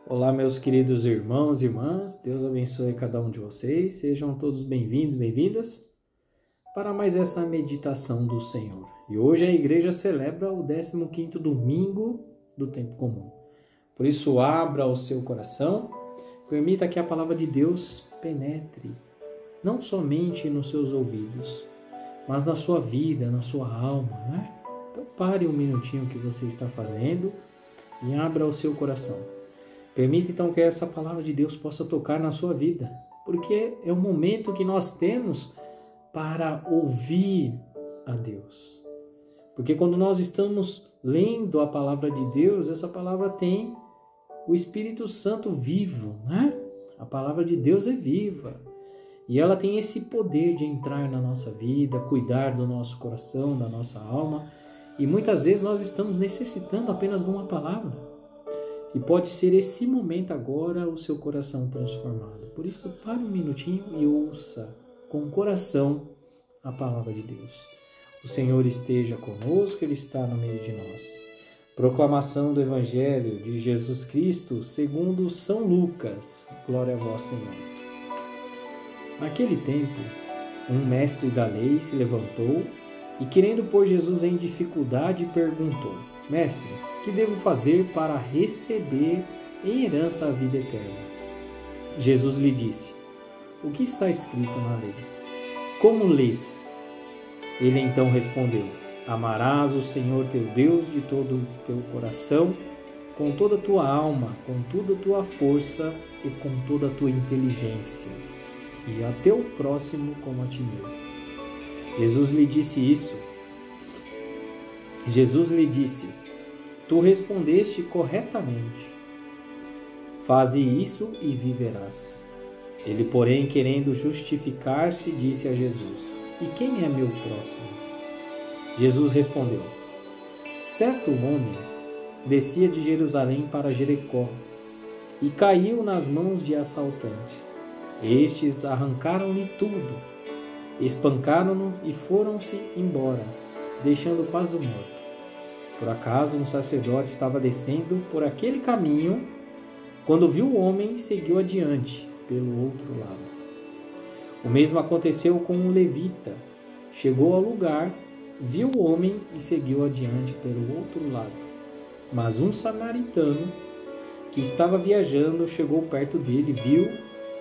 Olá, meus queridos irmãos e irmãs, Deus abençoe cada um de vocês, sejam todos bem-vindos, bem-vindas para mais essa meditação do Senhor. E hoje a igreja celebra o 15º domingo do tempo comum. Por isso, abra o seu coração, permita que a palavra de Deus penetre, não somente nos seus ouvidos, mas na sua vida, na sua alma, né? Então pare um minutinho o que você está fazendo e abra o seu coração. Permita então que essa palavra de Deus possa tocar na sua vida, porque é o momento que nós temos para ouvir a Deus. Porque quando nós estamos lendo a palavra de Deus, essa palavra tem o Espírito Santo vivo, né? A palavra de Deus é viva e ela tem esse poder de entrar na nossa vida, cuidar do nosso coração, da nossa alma, e muitas vezes nós estamos necessitando apenas de uma palavra. E pode ser esse momento agora o seu coração transformado. Por isso, pare um minutinho e ouça com o coração a palavra de Deus. O Senhor esteja conosco, Ele está no meio de nós. Proclamação do Evangelho de Jesus Cristo segundo São Lucas. Glória a vós, Senhor. Naquele tempo, um mestre da lei se levantou e, querendo pôr Jesus em dificuldade, perguntou: Mestre, que devo fazer para receber em herança a vida eterna? Jesus lhe disse: O que está escrito na lei? Como lês? Ele então respondeu: Amarás o Senhor teu Deus de todo o teu coração, com toda a tua alma, com toda a tua força e com toda a tua inteligência, e a teu próximo como a ti mesmo. Jesus lhe disse: Tu respondeste corretamente. Faze isso e viverás. Ele, porém, querendo justificar-se, disse a Jesus: E quem é meu próximo? Jesus respondeu: Certo homem descia de Jerusalém para Jericó e caiu nas mãos de assaltantes. Estes arrancaram-lhe tudo, espancaram-no e foram-se embora, deixando quase morto. Por acaso, um sacerdote estava descendo por aquele caminho. Quando viu o homem, seguiu adiante, pelo outro lado. O mesmo aconteceu com um levita. Chegou ao lugar, viu o homem e seguiu adiante pelo outro lado. Mas um samaritano, que estava viajando, chegou perto dele, viu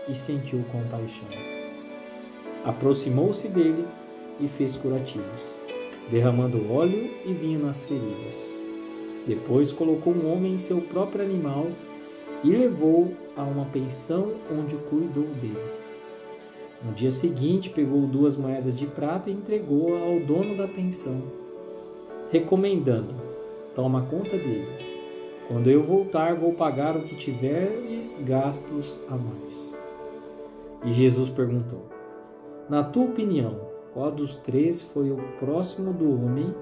e sentiu compaixão. Aproximou-se dele e fez curativos, derramando óleo e vinho nas feridas. Depois colocou um homem em seu próprio animal e levou a uma pensão onde cuidou dele. No dia seguinte, pegou 2 moedas de prata e entregou ao dono da pensão, recomendando: Toma conta dele. Quando eu voltar, vou pagar o que tiveres gastos a mais. E Jesus perguntou: Na tua opinião, qual dos 3 foi o próximo do homem?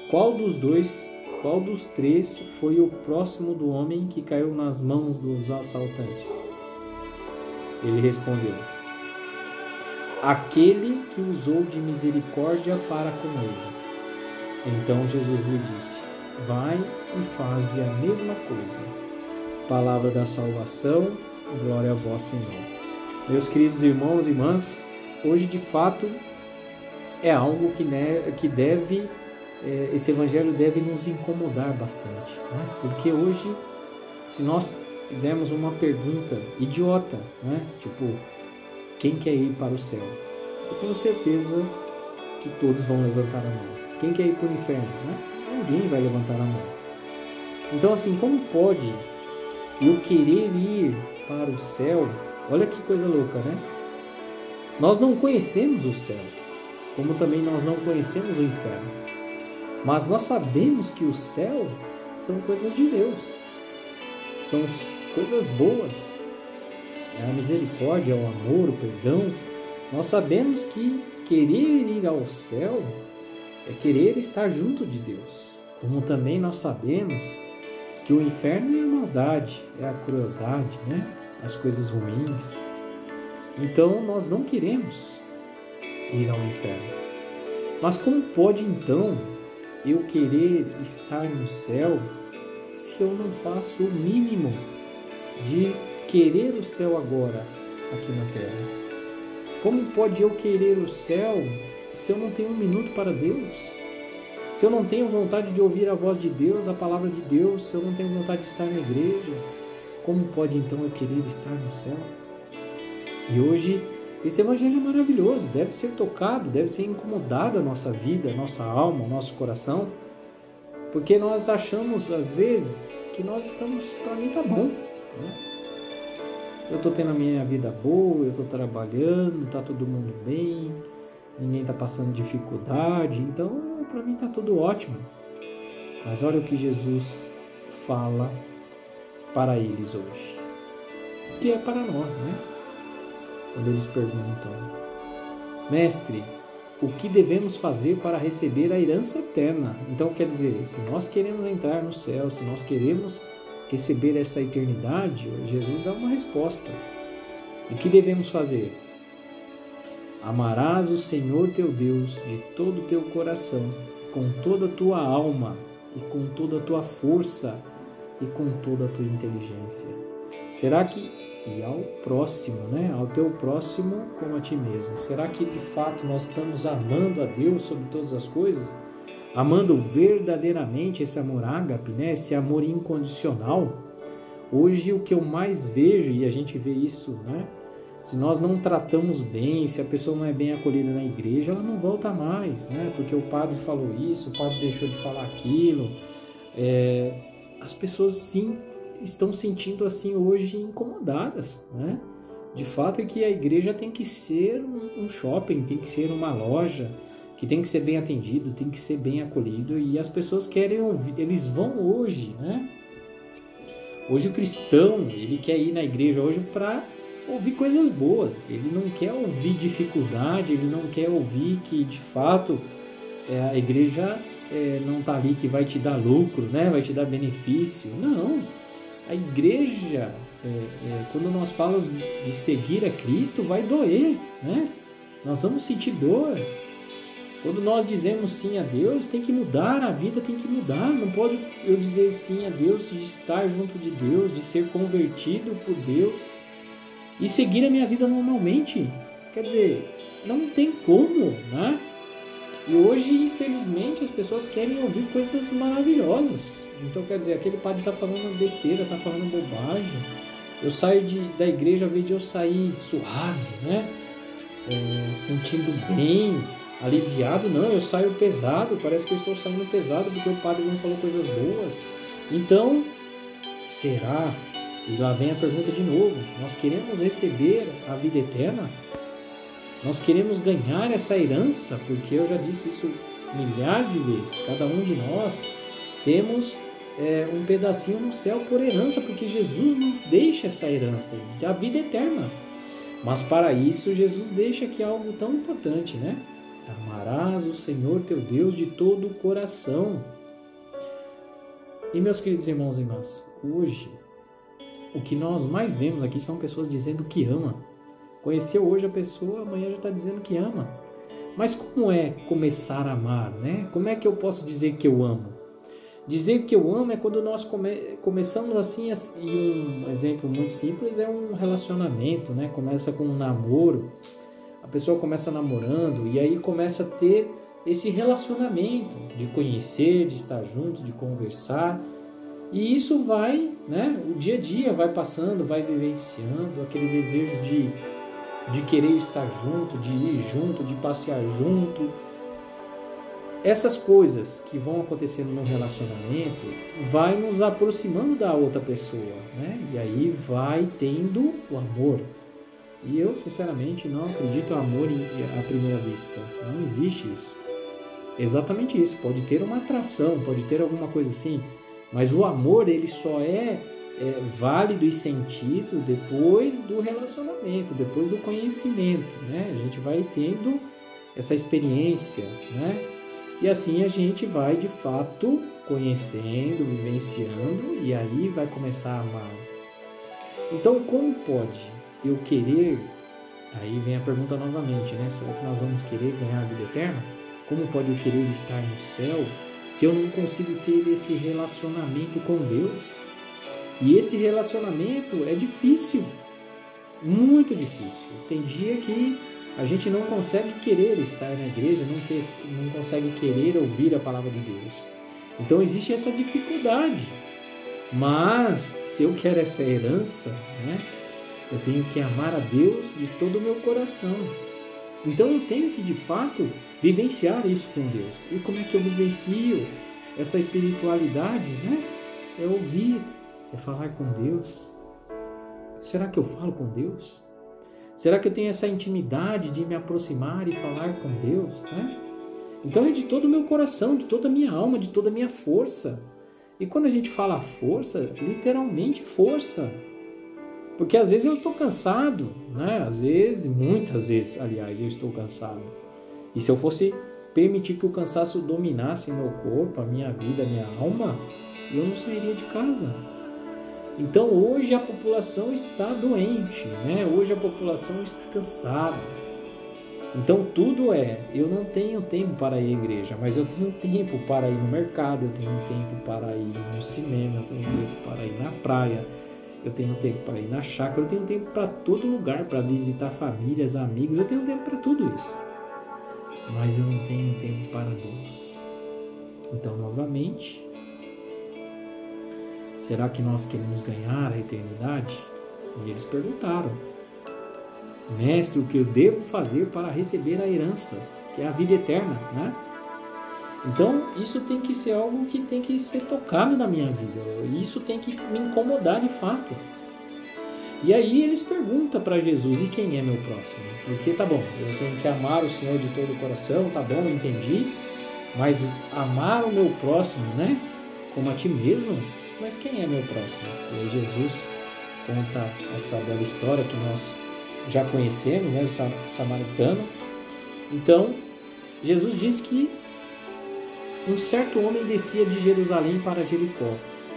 Qual dos 3 foi o próximo do homem que caiu nas mãos dos assaltantes? Ele respondeu: Aquele que usou de misericórdia para com ele. Então Jesus lhe disse: Vai e faze a mesma coisa. Palavra da salvação, glória a vós, Senhor. Meus queridos irmãos e irmãs, hoje, de fato, é algo que deve, esse evangelho deve nos incomodar bastante, né? Porque hoje, se nós fizermos uma pergunta idiota, né? Tipo, quem quer ir para o céu? Eu tenho certeza que todos vão levantar a mão. Quem quer ir para o inferno? Né? Ninguém vai levantar a mão. Então, assim, como pode eu querer ir para o céu? Olha que coisa louca, né? Nós não conhecemos o céu, como também nós não conhecemos o inferno. Mas nós sabemos que o céu são coisas de Deus. São coisas boas. É a misericórdia, é o amor, o perdão. Nós sabemos que querer ir ao céu é querer estar junto de Deus. Como também nós sabemos que o inferno é a maldade, é a crueldade, né? As coisas ruins. Então, nós não queremos ir ao inferno. Mas como pode, então, eu querer estar no céu se eu não faço o mínimo de querer o céu agora, aqui na terra. Como pode eu querer o céu se eu não tenho um minuto para Deus? Se eu não tenho vontade de ouvir a voz de Deus, a palavra de Deus, se eu não tenho vontade de estar na igreja, como pode então eu querer estar no céu? E hoje, esse evangelho é maravilhoso, deve ser tocado, deve ser incomodado a nossa vida, a nossa alma, o nosso coração, porque nós achamos, às vezes, que nós estamos, para mim tá bom, né? Eu estou tendo a minha vida boa, eu estou trabalhando, está todo mundo bem, ninguém está passando dificuldade, então para mim está tudo ótimo. Mas olha o que Jesus fala para eles hoje, que é para nós, né? Quando eles perguntam: Mestre, o que devemos fazer para receber a herança eterna? Então quer dizer, se nós queremos entrar no céu, se nós queremos receber essa eternidade, Jesus dá uma resposta. O que devemos fazer? Amarás o Senhor teu Deus de todo o teu coração, com toda a tua alma, e com toda a tua força, e com toda a tua inteligência. Será que, e ao próximo, né? Ao teu próximo como a ti mesmo. Será que de fato nós estamos amando a Deus sobre todas as coisas? Amando verdadeiramente esse amor ágape, né? Esse amor incondicional. Hoje o que eu mais vejo, e a gente vê isso, né? Se nós não tratamos bem, se a pessoa não é bem acolhida na igreja, ela não volta mais, né? Porque o padre falou isso, o padre deixou de falar aquilo. As pessoas sim estão sentindo assim hoje incomodadas, né? De fato é que a igreja tem que ser um shopping, tem que ser uma loja, que tem que ser bem atendido, tem que ser bem acolhido, e as pessoas querem ouvir, eles vão hoje, né? Hoje o cristão, ele quer ir na igreja hoje para ouvir coisas boas, ele não quer ouvir dificuldade, ele não quer ouvir que de fato a igreja não está ali que vai te dar lucro, né? Vai te dar benefício, não. A igreja, quando nós falamos de seguir a Cristo, vai doer, né? Nós vamos sentir dor. Quando nós dizemos sim a Deus, tem que mudar, a vida tem que mudar. Não pode eu dizer sim a Deus, de estar junto de Deus, de ser convertido por Deus e seguir a minha vida normalmente. Quer dizer, não tem como, né? E hoje, infelizmente, as pessoas querem ouvir coisas maravilhosas. Então, quer dizer, aquele padre está falando besteira, está falando bobagem. Eu saio da igreja, ao invés de eu sair suave, né? Sentindo bem, aliviado, não, eu saio pesado, parece que eu estou saindo pesado porque o padre não falou coisas boas. Então, será? E lá vem a pergunta de novo: nós queremos receber a vida eterna? Nós queremos ganhar essa herança? Porque eu já disse isso milhares de vezes, cada um de nós temos um pedacinho no céu por herança, porque Jesus nos deixa essa herança, a vida eterna. Mas para isso Jesus deixa aqui algo tão importante, né? Amarás o Senhor teu Deus de todo o coração. E meus queridos irmãos e irmãs, hoje o que nós mais vemos aqui são pessoas dizendo que ama. Conheceu hoje a pessoa, amanhã já está dizendo que ama. Mas como é começar a amar, né? Como é que eu posso dizer que eu amo? Dizer que eu amo é quando nós começamos assim, e um exemplo muito simples é um relacionamento, né? Começa com um namoro, a pessoa começa namorando e aí começa a ter esse relacionamento de conhecer, de estar junto, de conversar. E isso vai, né? O dia a dia vai passando, vai vivenciando aquele desejo de querer estar junto, de ir junto, de passear junto. Essas coisas que vão acontecendo no relacionamento vai nos aproximando da outra pessoa, né? E aí vai tendo o amor. E eu, sinceramente, não acredito no amor à primeira vista. Não existe isso. Exatamente isso. Pode ter uma atração, pode ter alguma coisa assim, mas o amor, ele só é válido e sentido depois do relacionamento, depois do conhecimento, né? A gente vai tendo essa experiência, né? E assim a gente vai, de fato, conhecendo, vivenciando, e aí vai começar a amar. Então, como pode eu querer... Aí vem a pergunta novamente, né? Será que nós vamos querer ganhar a vida eterna? Como pode eu querer estar no céu se eu não consigo ter esse relacionamento com Deus? E esse relacionamento é difícil, muito difícil. Tem dia que a gente não consegue querer estar na igreja, não consegue querer ouvir a palavra de Deus. Então existe essa dificuldade. Mas se eu quero essa herança, né, eu tenho que amar a Deus de todo o meu coração. Então eu tenho que, de fato, vivenciar isso com Deus. E como é que eu vivencio essa espiritualidade, né? É ouvir, é falar com Deus. Será que eu falo com Deus? Será que eu tenho essa intimidade de me aproximar e falar com Deus, né? Então é de todo o meu coração, de toda a minha alma, de toda a minha força. E quando a gente fala força, literalmente força. Porque às vezes eu estou cansado, né? Às vezes, muitas vezes, aliás, eu estou cansado. E se eu fosse permitir que o cansaço dominasse meu corpo, a minha vida, a minha alma, eu não sairia de casa. Então hoje a população está doente, né? Hoje a população está cansada. Então tudo eu não tenho tempo para ir à igreja, mas eu tenho tempo para ir no mercado, eu tenho tempo para ir no cinema, eu tenho tempo para ir na praia, eu tenho tempo para ir na chácara, eu tenho tempo para todo lugar, para visitar famílias, amigos, eu tenho tempo para tudo isso. Mas eu não tenho tempo para Deus. Então, novamente, será que nós queremos ganhar a eternidade? E eles perguntaram: Mestre, o que eu devo fazer para receber a herança, que é a vida eterna, né? Então, isso tem que ser algo que tem que ser tocado na minha vida. Isso tem que me incomodar de fato. E aí eles perguntam para Jesus: e quem é meu próximo? Porque tá bom, eu tenho que amar o Senhor de todo o coração, tá bom, eu entendi. Mas amar o meu próximo, né? Como a ti mesmo? Mas quem é meu próximo? E aí Jesus conta essa bela história que nós já conhecemos, né, do samaritano. Então, Jesus diz que um certo homem descia de Jerusalém para Jericó.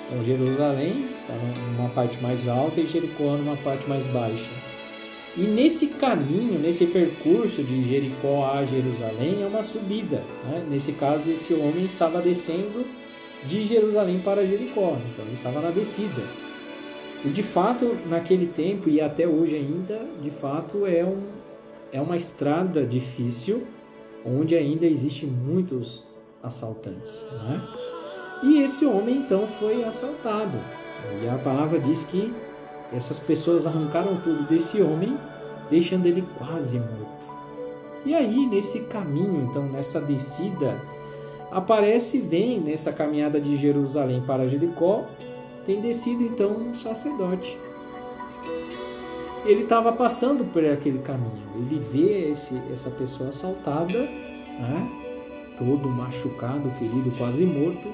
Então, Jerusalém está numa parte mais alta e Jericó numa parte mais baixa. E nesse caminho, nesse percurso de Jericó a Jerusalém, é uma subida, né? Nesse caso, esse homem estava descendo de Jerusalém para Jericó. Então, ele estava na descida. E de fato, naquele tempo e até hoje ainda, de fato, é uma estrada difícil, onde ainda existem muitos assaltantes, né? E esse homem então foi assaltado. E a palavra diz que essas pessoas arrancaram tudo desse homem, deixando ele quase morto. E aí, nesse caminho, então, nessa descida, vem nessa caminhada de Jerusalém para Jericó, tem descido então um sacerdote. Ele estava passando por aquele caminho, ele vê essa pessoa assaltada, né, todo machucado, ferido, quase morto,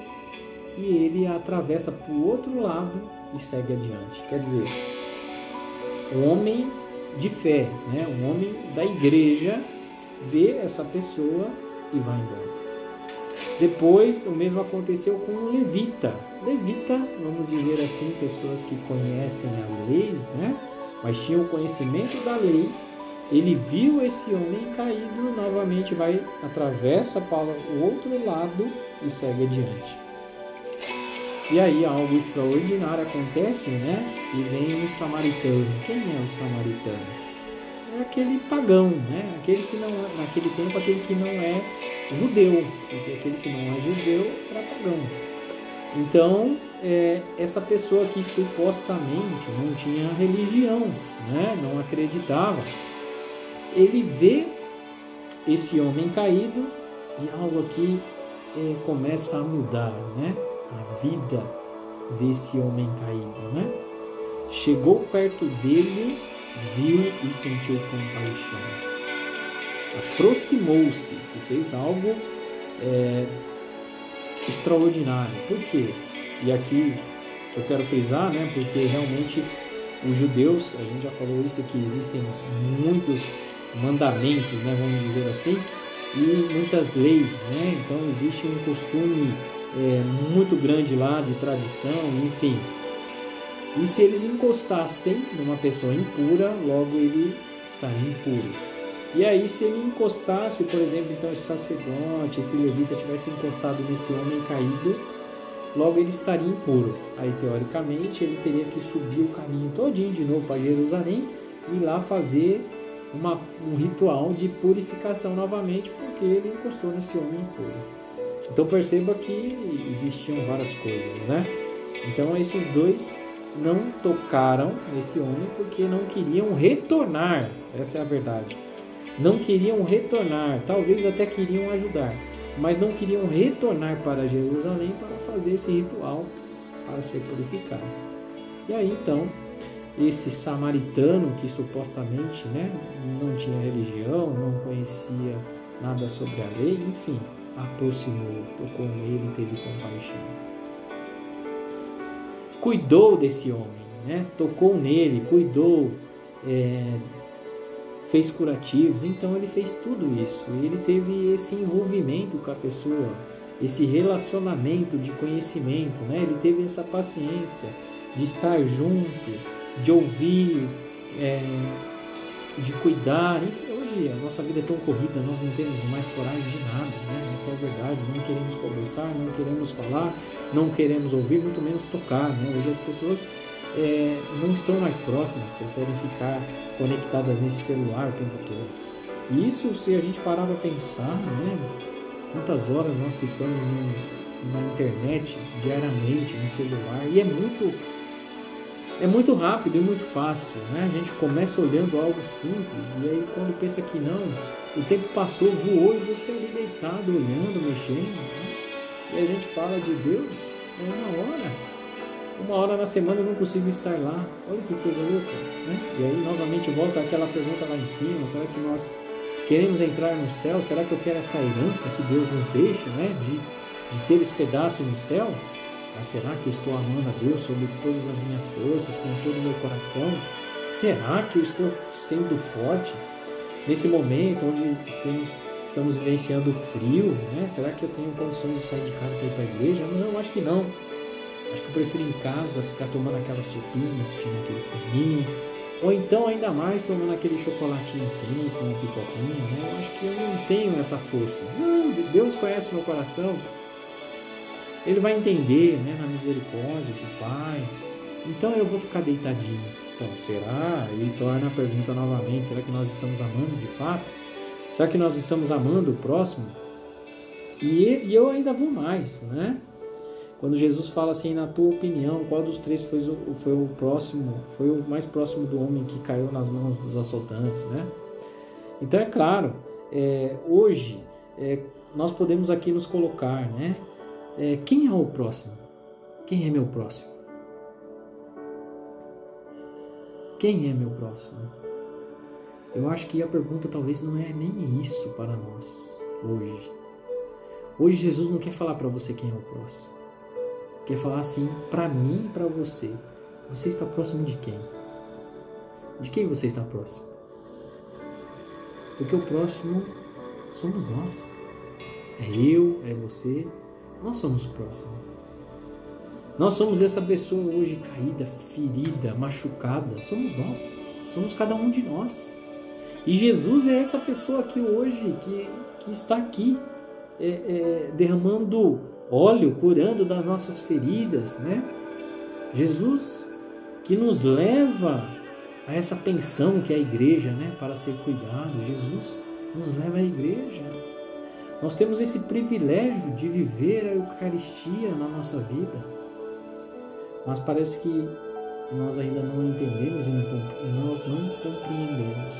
e ele atravessa para o outro lado e segue adiante. Quer dizer, um homem de fé, né, um homem da igreja, vê essa pessoa e vai embora. Depois, o mesmo aconteceu com um levita. Levita, vamos dizer assim, pessoas que conhecem as leis, né? Mas tinham conhecimento da lei. Ele viu esse homem caído, novamente atravessa para o outro lado e segue adiante. E aí algo extraordinário acontece, né? E vem um samaritano. Quem é o samaritano? É aquele pagão, né? Naquele tempo, aquele que não é judeu, porque aquele que não é judeu era pagão. Então, essa pessoa que supostamente não tinha religião, né? Não acreditava, ele vê esse homem caído e algo aqui começa a mudar, né? A vida desse homem caído, né? Chegou perto dele, viu e sentiu compaixão. Aproximou-se e fez algo extraordinário. Por quê? E aqui eu quero frisar, né? Porque realmente os judeus, a gente já falou isso, que existem muitos mandamentos, né? Vamos dizer assim, e muitas leis, né? Então existe um costume muito grande lá de tradição, enfim. E se eles encostassem numa pessoa impura, logo ele estaria impuro. E aí, se ele encostasse, por exemplo, então esse sacerdote, esse levita tivesse encostado nesse homem caído, logo ele estaria impuro. Aí, teoricamente, ele teria que subir o caminho todinho de novo para Jerusalém e ir lá fazer um ritual de purificação novamente, porque ele encostou nesse homem impuro. Então perceba que existiam várias coisas, né? Então esses dois não tocaram nesse homem porque não queriam retornar. Essa é a verdade. Não queriam retornar, talvez até queriam ajudar, mas não queriam retornar para Jerusalém para fazer esse ritual para ser purificado. E aí então, esse samaritano que supostamente, né, não tinha religião, não conhecia nada sobre a lei, enfim, aproximou, tocou nele e teve compaixão. Cuidou desse homem, né? Tocou nele, cuidou, fez curativos, então ele fez tudo isso. Ele teve esse envolvimento com a pessoa, esse relacionamento de conhecimento, né? Ele teve essa paciência de estar junto, de ouvir, de cuidar. Hoje a nossa vida é tão corrida, nós não temos mais coragem de nada, né? Essa é a verdade. Não queremos conversar, não queremos falar, não queremos ouvir, muito menos tocar, né? Hoje as pessoas não estão mais próximas, preferem ficar conectadas nesse celular o tempo todo. E isso, se a gente parar para pensar, né? Quantas horas nós ficamos na internet diariamente, no celular, e é muito rápido e muito fácil, né? A gente começa olhando algo simples e aí quando pensa que não, o tempo passou, voou e você ali deitado, olhando, mexendo, né? E a gente fala de Deus, uma hora na semana eu não consigo estar lá. Olha que coisa louca, né? E aí novamente volta aquela pergunta lá em cima: será que nós queremos entrar no céu? Será que eu quero essa herança que Deus nos deixa, né? De ter esse pedaço no céu? Mas será que eu estou amando a Deus sobre todas as minhas forças, com todo o meu coração? Será que eu estou sendo forte nesse momento onde estamos vivenciando frio, né? Será que eu tenho condições de sair de casa para ir para a igreja? Não, acho que não. Acho que eu prefiro em casa ficar tomando aquela sopinha, assistindo aquele filminho, ou então ainda mais tomando aquele chocolatinho quente, uma pipoquinha, né? Eu acho que eu não tenho essa força. Não, Deus conhece meu coração. Ele vai entender, né, na misericórdia do Pai. Então eu vou ficar deitadinho. Então, será? Ele torna a pergunta novamente: será que nós estamos amando de fato? Será que nós estamos amando o próximo? E eu ainda vou mais, né? Quando Jesus fala assim: na tua opinião, qual dos três foi o mais próximo do homem que caiu nas mãos dos assaltantes, né? Então é claro, hoje nós podemos aqui nos colocar, né? Quem é o próximo? Quem é meu próximo? Quem é meu próximo? Eu acho que a pergunta talvez não é nem isso para nós hoje. Hoje Jesus não quer falar para você quem é o próximo. Quer falar assim para mim e para você. Você está próximo de quem? De quem você está próximo? Porque o próximo somos nós. É eu, é você. Nós somos próximos. Nós somos essa pessoa hoje caída, ferida, machucada. Somos nós. Somos cada um de nós. E Jesus é essa pessoa aqui hoje que está aqui derramando óleo, curando das nossas feridas, né? Jesus que nos leva a essa pensão que é a igreja, né? Para ser cuidado. Jesus nos leva à igreja. Nós temos esse privilégio de viver a Eucaristia na nossa vida, mas parece que nós ainda não entendemos e nós não compreendemos.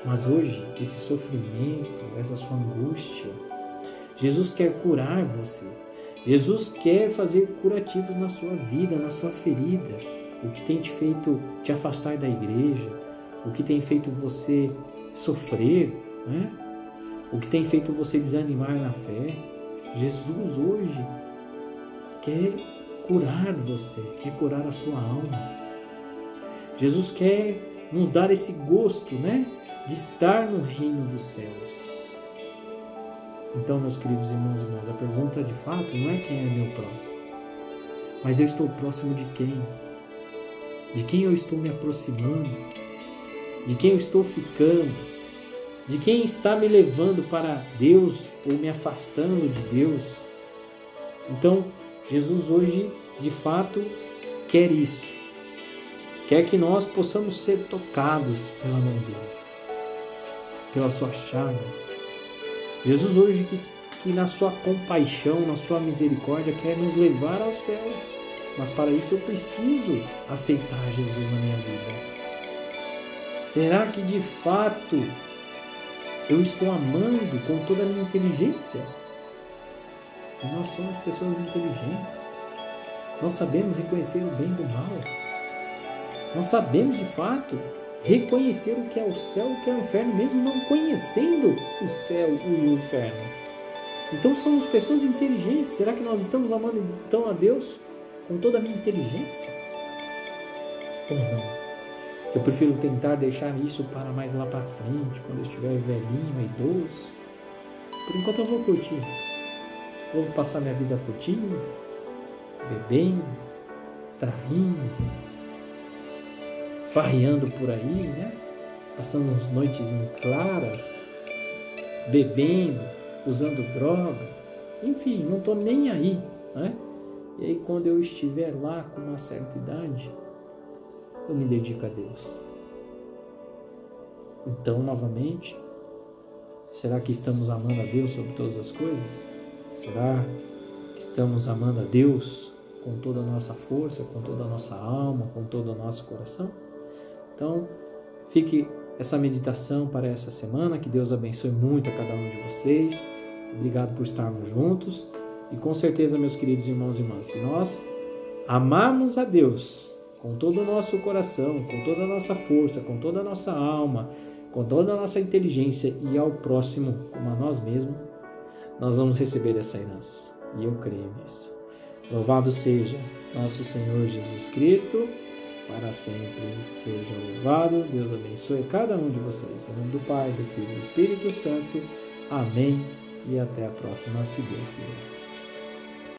Mas hoje, esse sofrimento, essa sua angústia, Jesus quer curar você. Jesus quer fazer curativos na sua vida, na sua ferida. O que tem te feito te afastar da igreja, o que tem feito você sofrer, né? O que tem feito você desanimar na fé. Jesus hoje quer curar você, quer curar a sua alma. Jesus quer nos dar esse gosto, né, de estar no reino dos céus. Então, meus queridos irmãos e irmãs, a pergunta de fato não é quem é meu próximo, mas eu estou próximo de quem? De quem eu estou me aproximando? De quem eu estou ficando? De quem está me levando para Deus ou me afastando de Deus? Então, Jesus hoje, de fato, quer isso. Quer que nós possamos ser tocados pela mão dele, pelas suas chagas. Jesus hoje que na sua compaixão, na sua misericórdia, quer nos levar ao céu. Mas para isso eu preciso aceitar Jesus na minha vida. Será que de fato eu estou amando com toda a minha inteligência? E nós somos pessoas inteligentes. Nós sabemos reconhecer o bem do mal. Nós sabemos de fato reconhecer o que é o céu e o que é o inferno, mesmo não conhecendo o céu e o inferno. Então somos pessoas inteligentes. Será que nós estamos amando então a Deus com toda a minha inteligência? Ou não? Eu prefiro tentar deixar isso para mais lá para frente, quando eu estiver velhinho, idoso. Por enquanto eu vou curtir. Vou passar minha vida curtindo, bebendo, traindo, farreando por aí, né? Passando umas noites em claras, bebendo, usando droga, enfim, não estou nem aí, né? E aí quando eu estiver lá com uma certa idade, eu me dedico a Deus. Então, novamente, será que estamos amando a Deus sobre todas as coisas? Será que estamos amando a Deus com toda a nossa força, com toda a nossa alma, com todo o nosso coração? Então, fique essa meditação para essa semana. Que Deus abençoe muito a cada um de vocês. Obrigado por estarmos juntos. E com certeza, meus queridos irmãos e irmãs, se nós amarmos a Deus com todo o nosso coração, com toda a nossa força, com toda a nossa alma, com toda a nossa inteligência e ao próximo como a nós mesmos, nós vamos receber essa herança. E eu creio nisso. Louvado seja nosso Senhor Jesus Cristo, para sempre seja louvado. Deus abençoe cada um de vocês. Em nome do Pai, do Filho e do Espírito Santo. Amém. E até a próxima, se Deus quiser.